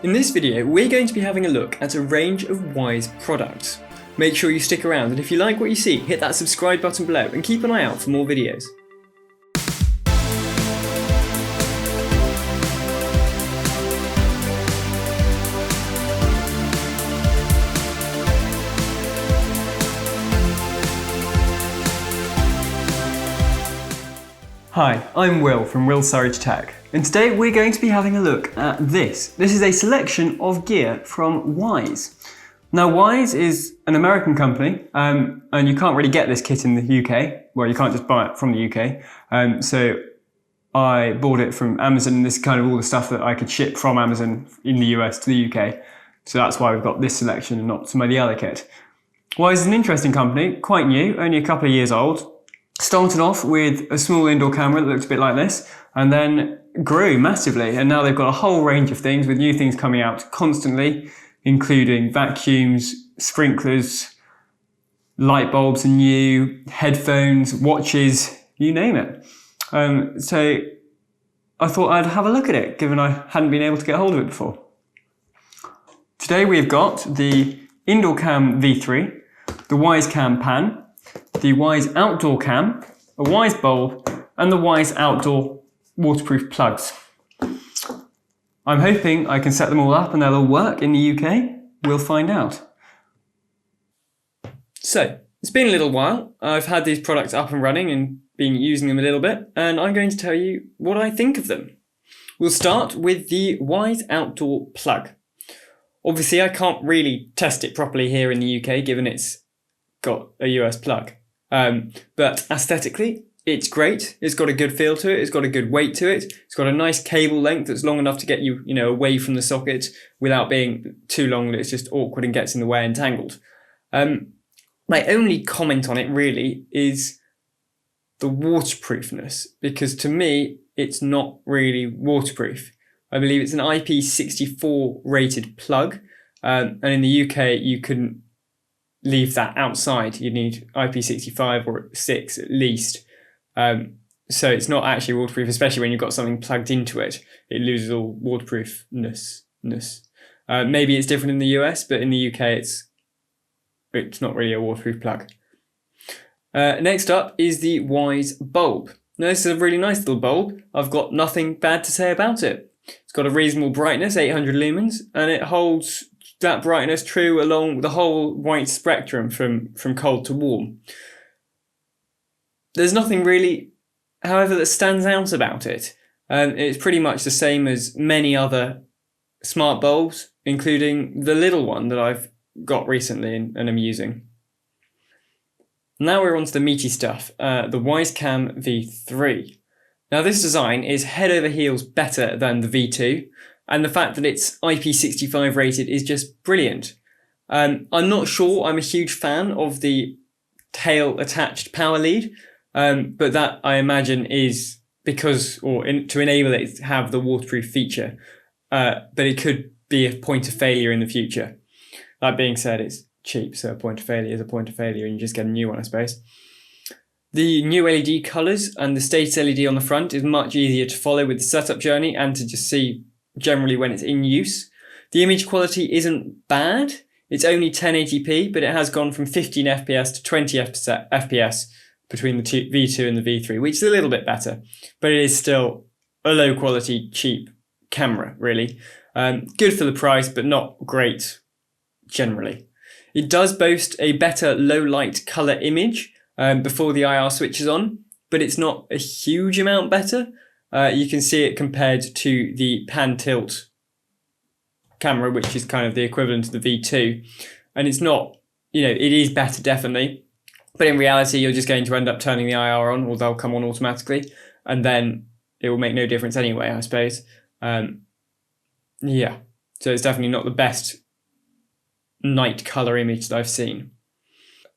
In this video, we're going to be having a look at a range of Wyze products. Make sure you stick around, and if you like what you see, hit that subscribe button below and keep an eye out for more videos. Hi, I'm Will from Surridge Tech, and today we're going to be having a look at this. This is a selection of gear from Wyze. Now Wyze is an American company, and you can't really get this kit in the UK. Well, you can't just buy it from the UK. So I bought it from Amazon, and this is kind of all the stuff that I could ship from Amazon in the US to the UK. So that's why we've got this selection and not some of the other kit. Wyze is an interesting company, quite new, only a couple of years old. Started off with a small indoor camera that looks a bit like this, and then grew massively, and now they've got a whole range of things with new things coming out constantly, including vacuums, sprinklers, light bulbs, and new headphones, watches, you name it. So I thought I'd have a look at it, given I hadn't been able to get hold of it before. Today we've got the Indoor Cam V3, the Wyze Cam Pan, the Wyze Outdoor Cam, a Wyze Bulb, and the Wyze Outdoor waterproof plugs. I'm hoping I can set them all up and they'll all work in the UK. We'll find out. So, it's been a little while. I've had these products up and running and been using them a little bit, and I'm going to tell you what I think of them. We'll start with the Wyze Outdoor plug. Obviously, I can't really test it properly here in the UK, given it's got a US plug. But aesthetically, it's great. It's got a good feel to it. It's got a good weight to it. It's got a nice cable length that's long enough to get you, away from the socket without being too long that it's just awkward and gets in the way and tangled. My only comment on it really is the waterproofness, because to me, it's not really waterproof. I believe it's an IP64 rated plug, and in the UK, you couldn't leave that outside. You need IP65 or 6 at least. So it's not actually waterproof, especially when you've got something plugged into it. It loses all waterproofness. Maybe it's different in the US, but in the UK it's not really a waterproof plug. Next up is the Wyze Bulb. Now this is a really nice little bulb. I've got nothing bad to say about it. It's got a reasonable brightness, 800 lumens, and it holds that brightness true along the whole white spectrum from cold to warm. There's nothing really, however, that stands out about it. It's pretty much the same as many other smart bulbs, including the little one that I've got recently and am using. Now we're on to the meaty stuff, the Wyze Cam V3. Now this design is head over heels better than the V2, and the fact that it's IP65 rated is just brilliant. I'm not sure I'm a huge fan of the tail attached power lead, but that I imagine is because, to enable it to have the waterproof feature, but it could be a point of failure in the future. That being said, it's cheap, so a point of failure is a point of failure and you just get a new one, I suppose. The new LED colours and the status LED on the front is much easier to follow with the setup journey and to just see generally when it's in use. The image quality isn't bad. It's only 1080p, but it has gone from 15 FPS to 20 FPS between the V2 and the V3, which is a little bit better, but it is still a low quality, cheap camera, really. Good for the price, but not great generally. It does boast a better low light color image before the IR switches on, but it's not a huge amount better. You can see it compared to the pan tilt camera, which is kind of the equivalent to the V2. And it's not, it is better definitely, but in reality, you're just going to end up turning the IR on, or they'll come on automatically, and then it will make no difference anyway, I suppose. Yeah, so it's definitely not the best night color image that I've seen.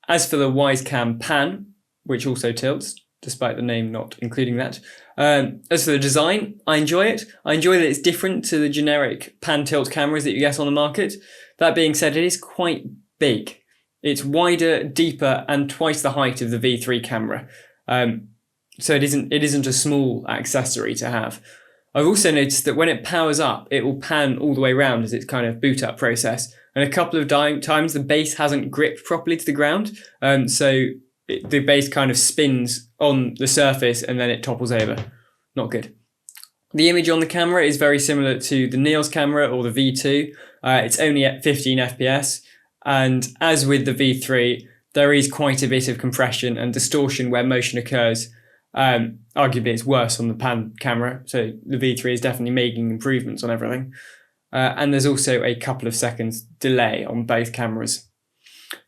As for the Wyze Cam Pan, which also tilts, despite the name not including that. As for the design, I enjoy it. I enjoy that it's different to the generic pan tilt cameras that you get on the market. That being said, it is quite big. It's wider, deeper, and twice the height of the V3 camera. So it isn't a small accessory to have. I've also noticed that when it powers up, it will pan all the way around as its kind of boot up process. And a couple of times the base hasn't gripped properly to the ground. The base kind of spins on the surface and then it topples over. Not good. The image on the camera is very similar to the NEOS camera or the V2. It's only at 15 FPS. And as with the V3, there is quite a bit of compression and distortion where motion occurs. Arguably, it's worse on the Pan camera. So the V3 is definitely making improvements on everything. And there's also a couple of seconds delay on both cameras.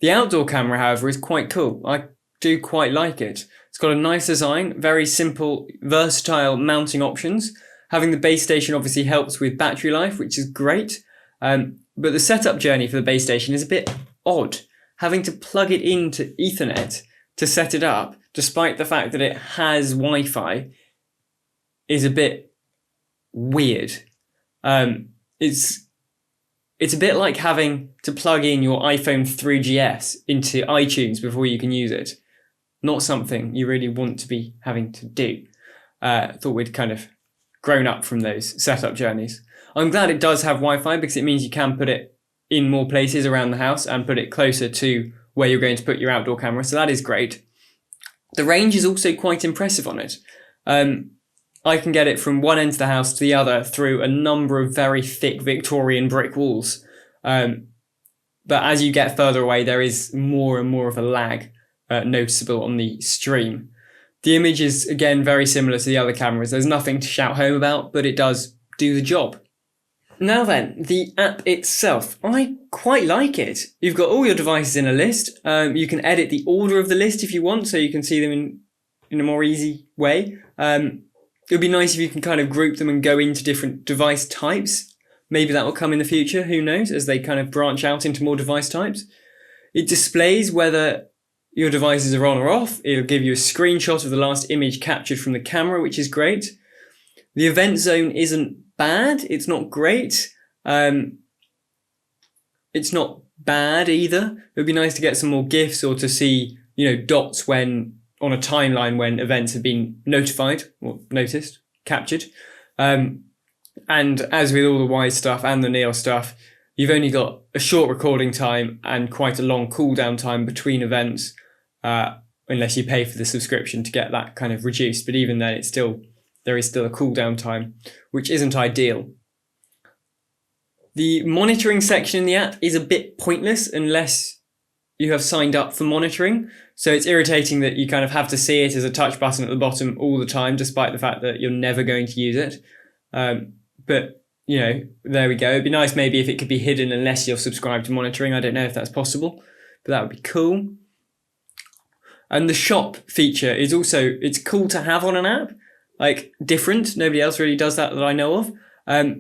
The outdoor camera, however, is quite cool. I do quite like it. It's got a nice design, very simple, versatile mounting options. Having the base station obviously helps with battery life, which is great. But the setup journey for the base station is a bit odd. Having to plug it into Ethernet to set it up, despite the fact that it has Wi-Fi, is a bit weird. It's a bit like having to plug in your iPhone 3GS into iTunes before you can use it. Not something you really want to be having to do. Thought we'd kind of grown up from those setup journeys. I'm glad it does have Wi-Fi because it means you can put it in more places around the house and put it closer to where you're going to put your outdoor camera. So that is great. The range is also quite impressive on it. I can get it from one end of the house to the other through a number of very thick Victorian brick walls. But as you get further away, there is more and more of a lag noticeable on the stream. The image is, again, very similar to the other cameras. There's nothing to shout home about, but it does do the job. Now then, the app itself. I quite like it. You've got all your devices in a list. You can edit the order of the list if you want, so you can see them in a more easy way. It would be nice if you can kind of group them and go into different device types. Maybe that will come in the future, who knows, as they kind of branch out into more device types. It displays whether your devices are on or off. It'll give you a screenshot of the last image captured from the camera, which is great. The event zone isn't bad. It's not great. It's not bad either. It would be nice to get some more GIFs or to see, dots when on a timeline when events have been notified or noticed, captured. And as with all the Wyze stuff and the NEOS stuff, you've only got a short recording time and quite a long cooldown time between events, unless you pay for the subscription to get that kind of reduced. But even then, there is still a cooldown time, which isn't ideal. The monitoring section in the app is a bit pointless unless you have signed up for monitoring. So it's irritating that you kind of have to see it as a touch button at the bottom all the time, despite the fact that you're never going to use it. But there we go. It'd be nice maybe if it could be hidden unless you're subscribed to monitoring. I don't know if that's possible, but that would be cool. And the shop feature is also, it's cool to have on an app, like different. Nobody else really does that I know of.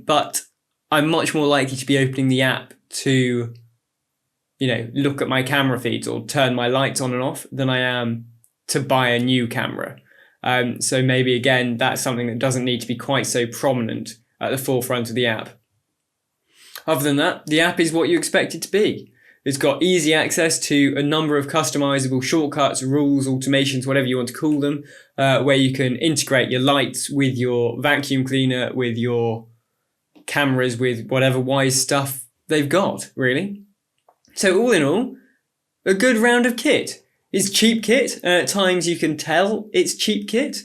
But I'm much more likely to be opening the app to, look at my camera feeds or turn my lights on and off than I am to buy a new camera. So maybe again, that's something that doesn't need to be quite so prominent at the forefront of the app. Other than that, the app is what you expect it to be. It's got easy access to a number of customizable shortcuts, rules, automations, whatever you want to call them, where you can integrate your lights with your vacuum cleaner, with your cameras, with whatever Wyze stuff they've got, really. So all in all, a good round of kit. It's cheap kit, and at times you can tell it's cheap kit.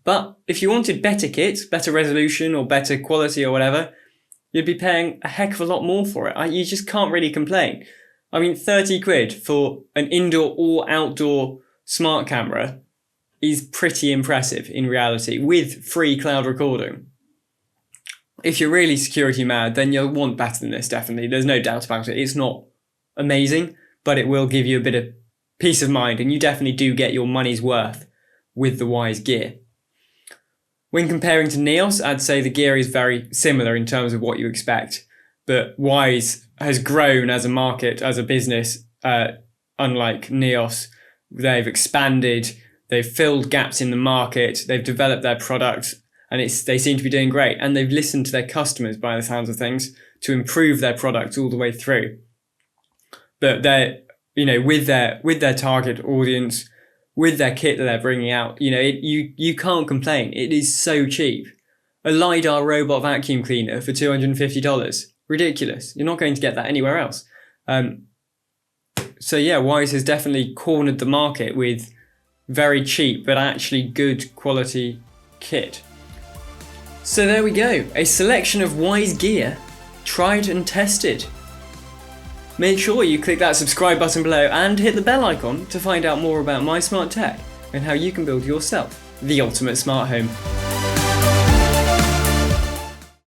But if you wanted better kit, better resolution or better quality or whatever, you'd be paying a heck of a lot more for it. You just can't really complain. I mean, 30 quid for an indoor or outdoor smart camera is pretty impressive in reality, with free cloud recording. If you're really security mad, then you'll want better than this, definitely. There's no doubt about it. It's not amazing, but it will give you a bit of peace of mind, and you definitely do get your money's worth with the Wyze gear. When comparing to NEOS, I'd say the gear is very similar in terms of what you expect, but Wyze has grown as a market, as a business, unlike NEOS. They've expanded, they've filled gaps in the market, they've developed their product, and they seem to be doing great. And they've listened to their customers, by the sounds of things, to improve their product all the way through. But they're, with their target audience, with their kit that they're bringing out, you can't complain. It is so cheap. a LiDAR robot vacuum cleaner for $250. Ridiculous. You're not going to get that anywhere else. So yeah, Wyze has definitely cornered the market with very cheap but actually good quality kit. So there we go, a selection of Wyze gear, tried and tested. Make sure you click that subscribe button below and hit the bell icon to find out more about my smart tech and how you can build yourself the ultimate smart home.